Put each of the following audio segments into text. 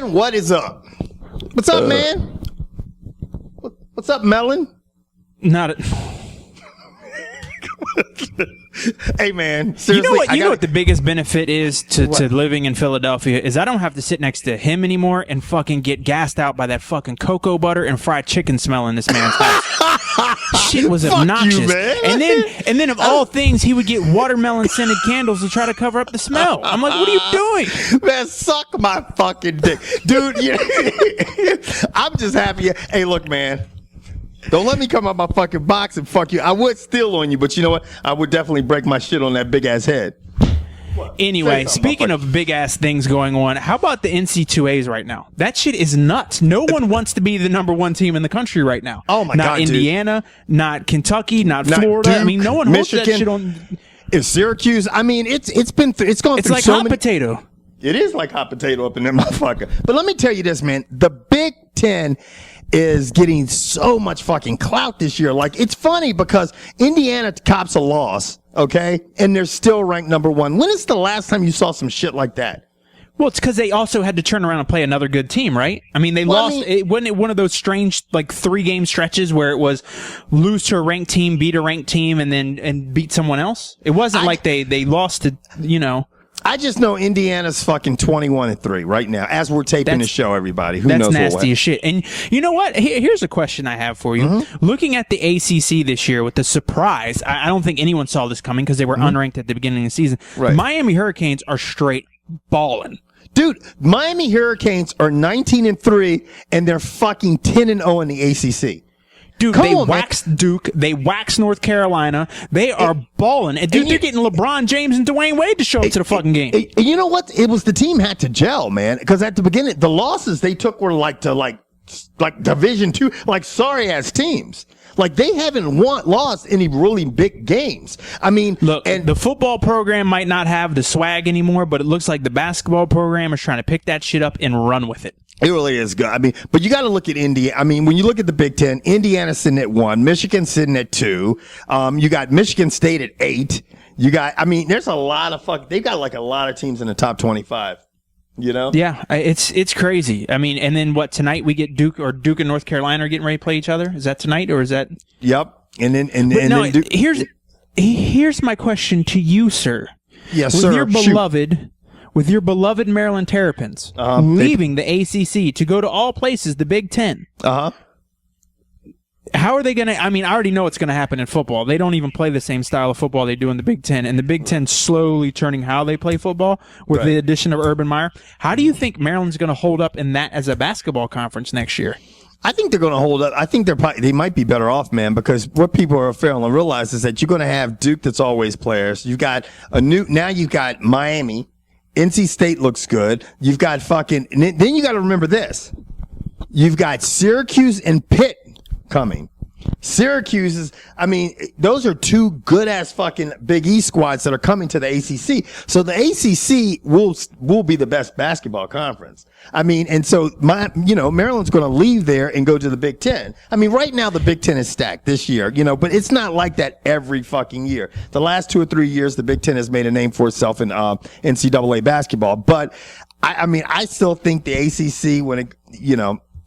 man, what is up? What's up, man? What's up, Melon? Not it. Hey, man, seriously, you know what the biggest benefit is to living in Philadelphia is I don't have to sit next to him anymore and fucking get gassed out by that fucking cocoa butter and fried chicken smell in this man's house. Shit was obnoxious. You, man. And then of all things, he would get watermelon scented candles to try to cover up the smell. I'm like, what are you doing? Man, suck my fucking dick. Dude, I'm just happy. Hey, look, man. Don't let me come out my fucking box and fuck you. I would steal on you, but you know what? I would definitely break my shit on that big ass head. Anyway, speaking of big ass things going on, how about the NC2As right now? That shit is nuts. No one wants to be the number one team in the country right now. Oh my God, not Indiana, not Kentucky, not Florida. Duke, I mean, no one holds Michigan, that shit on. If Syracuse, I mean, it's gone through like so hot many. potato. It is like hot potato up in that motherfucker. But let me tell you this, man. The Big Ten is getting so much fucking clout this year. Like, it's funny because Indiana cops a loss, okay? And they're still ranked number one. When is the last time you saw some shit like that? Well, it's because they also had to turn around and play another good team, right? I mean, they lost. Wasn't it one of those strange, like, 3-game stretches where it was lose to a ranked team, beat a ranked team, and beat someone else? It wasn't like they lost to, you know. I just know Indiana's fucking 21-3 right now as we're taping the show, everybody. Who knows that's nasty as shit. And you know what? Here's a question I have for you. Mm-hmm. Looking at the ACC this year with the surprise, I don't think anyone saw this coming because they were unranked at the beginning of the season. Right. Miami Hurricanes are straight balling. Dude, Miami Hurricanes are 19-3 and they're fucking 10-0 in the ACC. Dude, they waxed Duke. They waxed North Carolina. They are balling. And dude, they're getting LeBron James and Dwayne Wade to show up to the fucking game. You know what? It was the team had to gel, man. Because at the beginning, the losses they took were like Division II, like sorry ass teams. Like they haven't lost any really big games. I mean, look, and the football program might not have the swag anymore, but it looks like the basketball program is trying to pick that shit up and run with it. It really is good. I mean, but you got to look at India. I mean, when you look at the Big Ten, Indiana's sitting at 1, Michigan's sitting at 2. You got Michigan State at 8. You got, I mean, there's a lot of they've got like a lot of teams in the top 25. You know? Yeah, it's crazy. I mean, and then what, tonight we get Duke and North Carolina are getting ready to play each other? Is that tonight or is that? Yep. And then Duke, here's my question to you, sir. Yes, sir. With your beloved Maryland Terrapins leaving the ACC to go to all places, the Big Ten. How are they going to? I mean, I already know what's going to happen in football. They don't even play the same style of football they do in the Big Ten, and the Big Ten slowly turning how they play football with the addition of Urban Meyer. How do you think Maryland's going to hold up in that as a basketball conference next year? I think they're going to hold up. I think they might be better off, man, because what people are failing to realize is that you're going to have Duke that's always players. You've got now you've got Miami. NC State looks good. You've got then you got to remember this. You've got Syracuse and Pitt coming. Syracuse is, I mean, those are two good ass fucking Big East squads that are coming to the ACC. So the ACC will be the best basketball conference. I mean, and so Maryland's going to leave there and go to the Big Ten. I mean, right now the Big Ten is stacked this year, but it's not like that every fucking year. The last 2 or 3 years, the Big Ten has made a name for itself in NCAA basketball. But I mean, I still think the ACC,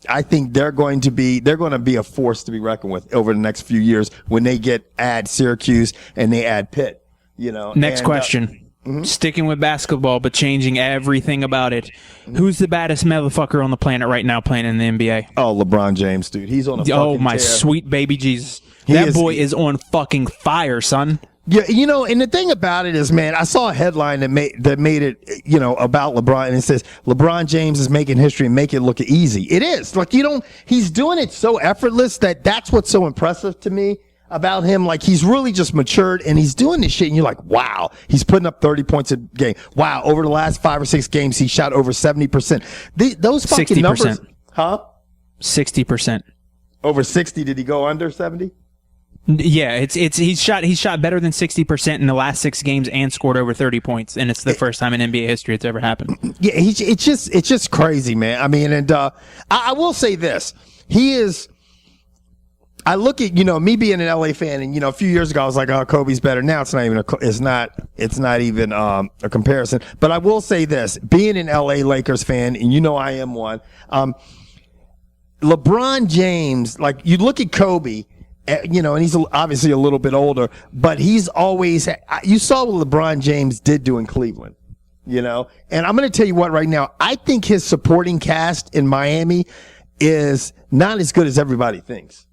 I think they're going to be a force to be reckoned with over the next few years when they add Syracuse and they add Pitt. Next question. Sticking with basketball, but changing everything about it. Who's the baddest motherfucker on the planet right now playing in the NBA? Oh, LeBron James, dude. He's on a fucking my tear. Sweet baby Jesus. That boy is on fucking fire, son. Yeah, and the thing about it is, man, I saw a headline that made it, about LeBron, and it says LeBron James is making history and make it look easy. It is. Like, he's doing it so effortless that's what's so impressive to me about him. Like, he's really just matured and he's doing this shit and you're like, wow, he's putting up 30 points a game. Wow, over the last 5 or 6 games, he shot over 70%. Those fucking 60%. Numbers. Huh? 60%. Over 60. Did he go under 70? Yeah, he's shot better than 60% in the last 6 games and scored over 30 points, and it's the first time in NBA history it's ever happened. Yeah, it's just crazy, man. I mean, and I will say this: he is. I look at, me being an LA fan, and a few years ago I was like, oh, Kobe's better. Now it's not even a comparison. But I will say this: being an LA Lakers fan, and I am one. LeBron James, like you look at Kobe, and he's obviously a little bit older, but he's always. You saw what LeBron James did do in Cleveland. And I'm going to tell you what right now, I think his supporting cast in Miami is not as good as everybody thinks.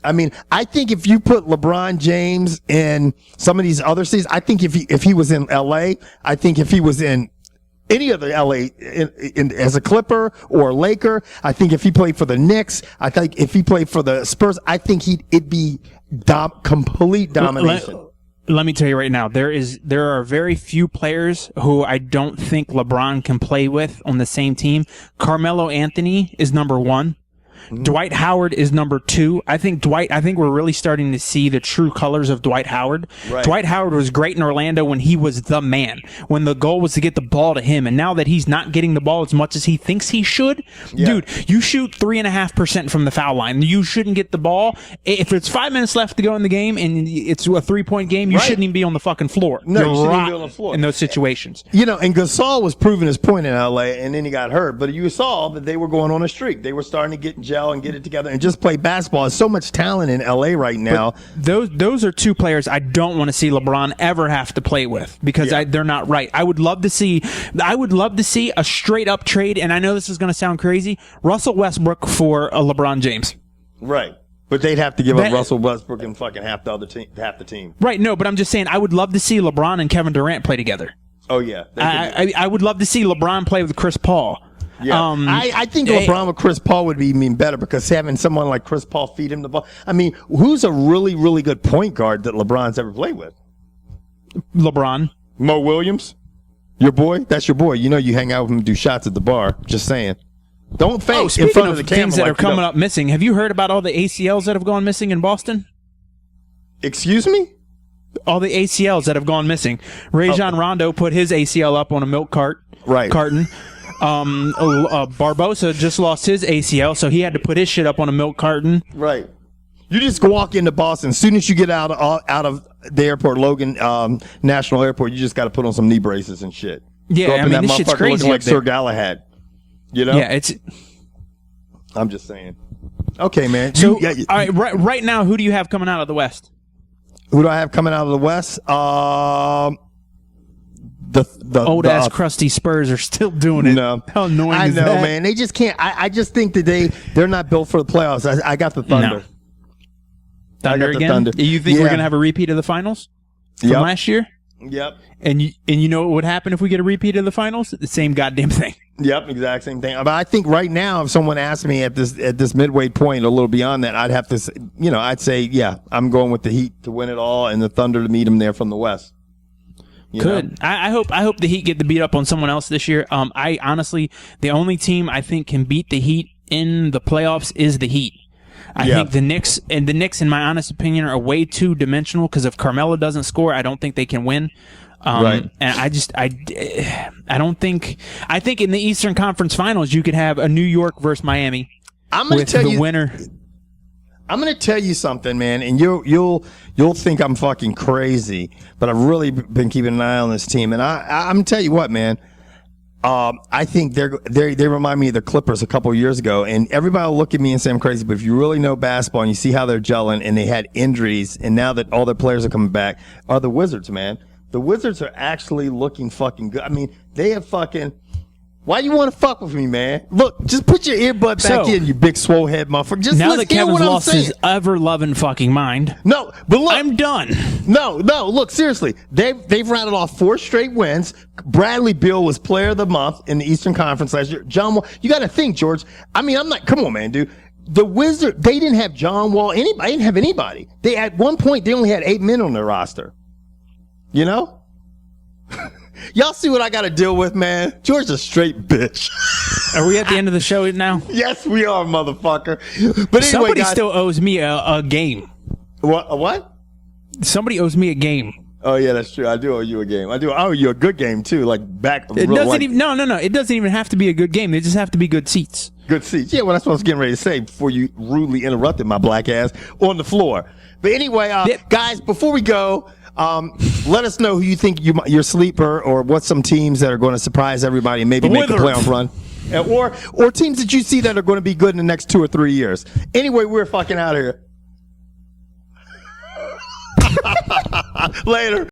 I mean, I think if you put LeBron James in some of these other cities, I think if he was in LA, I think if he was in any other LA as a Clipper or a Laker, I think if he played for the Knicks, I think if he played for the Spurs, I think it'd be complete domination. Let me tell you right now, there are very few players who I don't think LeBron can play with on the same team. Carmelo Anthony is number 1. Dwight Howard is number 2. I think we're really starting to see the true colors of Dwight Howard. Right. Dwight Howard was great in Orlando when he was the man, when the goal was to get the ball to him. And now that he's not getting the ball as much as he thinks he should, dude, you shoot 3.5% from the foul line. You shouldn't get the ball. If it's 5 minutes left to go in the game and it's a 3-point game, you shouldn't even be on the fucking floor. No, you shouldn't even be on the floor in those situations. And Gasol was proving his point in LA, and then he got hurt. But you saw that they were going on a streak. They were starting to get gel and get it together and just play basketball. There's so much talent in LA right now. But those are two players I don't want to see LeBron ever have to play with because they're not right. I would love to see a straight up trade, and I know this is going to sound crazy, Russell Westbrook for a LeBron James. Right. But they'd have to give up Russell Westbrook and fucking half the team. Right. No, but I'm just saying I would love to see LeBron and Kevin Durant play together. Oh yeah. I would love to see LeBron play with Chris Paul. Yeah, I think LeBron with Chris Paul would be better because having someone like Chris Paul feed him the ball. I mean, who's a really, really good point guard that LeBron's ever played with? LeBron. Mo Williams? Your boy? That's your boy. You hang out with him and do shots at the bar. Just saying. Don't fake in front of the camera. Things that are coming up missing. Have you heard about all the ACLs that have gone missing in Boston? Excuse me? All the ACLs that have gone missing. Rajon Rondo put his ACL up on a milk carton. Barbosa just lost his ACL, so he had to put his shit up on a milk carton. Right. You just walk into Boston. As soon as you get out of the airport, Logan National Airport, you just got to put on some knee braces and shit. Yeah, this shit's crazy. Looking like Sir Galahad. Yeah, it's. I'm just saying. Okay, man. So, all right, right now, who do you have coming out of the West? Who do I have coming out of the West? The old ass crusty Spurs are still doing it. No, how annoying I is know, that? man. They just can't. I just think that they're not built for the playoffs. I got the Thunder. No. Thunder again? Thunder. You think we're gonna have a repeat of the finals from last year? Yep. And you know what would happen if we get a repeat of the finals? The same goddamn thing. Yep, exact same thing. But I think right now, if someone asked me at this midway point, a little beyond that, I'd have to, I'd say, yeah, I'm going with the Heat to win it all, and the Thunder to meet them there from the West. I hope the Heat get to beat up on someone else this year. I honestly, the only team I think can beat the Heat in the playoffs is the Heat. I think the Knicks, in my honest opinion, are way too dimensional because if Carmelo doesn't score, I don't think they can win. Right. And I don't think. I think in the Eastern Conference Finals, you could have a New York versus Miami. I'm going to tell you, winner. I'm going to tell you something, man, and you'll think I'm fucking crazy, but I've really been keeping an eye on this team, and I'm going to tell you what, man. I think they remind me of the Clippers a couple of years ago, and everybody will look at me and say I'm crazy, but if you really know basketball and you see how they're gelling, and they had injuries, and now that all their players are coming back, are the Wizards, man. The Wizards are actually looking fucking good. I mean, they have fucking. Why you want to fuck with me, man? Look, just put your earbud back in, you big swole head motherfucker. Just now that Kevin's lost his ever-loving fucking mind. No, but look, I'm done. No, look, seriously. They've rattled off 4 straight wins. Bradley Beal was player of the month in the Eastern Conference last year. John Wall, you got to think, George. I mean, come on, man, dude. The Wizards, they didn't have John Wall. They didn't have anybody. At one point, they only had 8 men on their roster. Y'all see what I got to deal with, man? George's a straight bitch. Are we at the end of the show now? Yes, we are, motherfucker. But anyway, somebody still owes me a game. What? A what? Somebody owes me a game. Oh yeah, that's true. I do owe you a game. I owe you a good game too. Like back. It doesn't even. No. It doesn't even have to be a good game. They just have to be good seats. Good seats. Yeah, well, that's what I was getting ready to say before you rudely interrupted my black ass on the floor. But anyway, guys, before we go, let us know who you think your sleeper or what's some teams that are going to surprise everybody and maybe make a playoff run. Or teams that you see that are going to be good in the next 2 or 3 years. Anyway, we're fucking out of here. Later.